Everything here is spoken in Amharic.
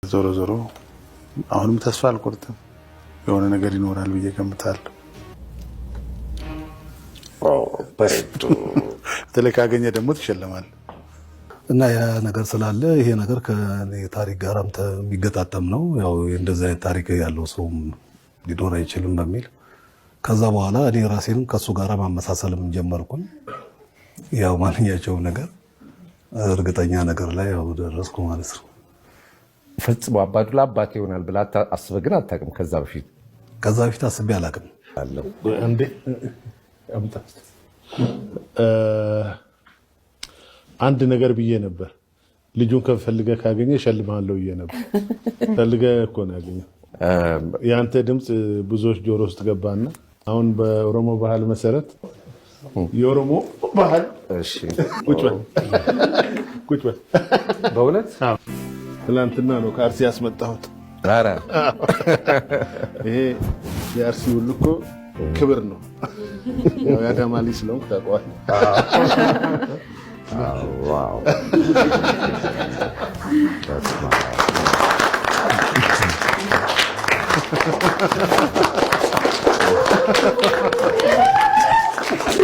ዞሮ ዞሮ አሁንም ተስፋ አልቆርጥም። የሆነ ነገር ይኖራል ብዬ ገምታለሁ። በተለይ ካገኘ ደግሞ ትሸለማል እና ያ ነገር ስላለ ይሄ ነገር ከታሪክ ጋርም የሚገጣጠም ነው። ያው እንደዚህ አይነት ታሪክ ያለው ሰውም ሊኖር አይችልም በሚል ከዛ በኋላ እኔ ራሴንም ከሱ ጋር ማመሳሰልም ጀመርኩኝ። ያው ማንኛቸውም ነገር እርግጠኛ ነገር ላይ ያው ደረስኩ ማለት ነው። ፈጽሞ አባዱላ አባቴ ይሆናል ብላ አስበህ ግን አታውቅም? ከዛ በፊት አስቤ አላውቅም። እንዴ አንድ ነገር ብዬ ነበር። ልጁን ከፈልገ ካገኘ እሸልምሃለሁ ብዬ ነበር። ፈልገ እኮ ነው ያገኘው። የአንተ ድምፅ ብዙዎች ጆሮ ውስጥ ገባና አሁን በኦሮሞ ባህል መሰረት የኦሮሞ ባህል ቁጭ በል በእውነት ትናንትና ነው ከአርሲ ያስመጣሁት። ይሄ የአርሲ ሁሉ እኮ ክብር ነው። የአዳማ ልጅ ስለሆንኩ ታውቀዋለህ።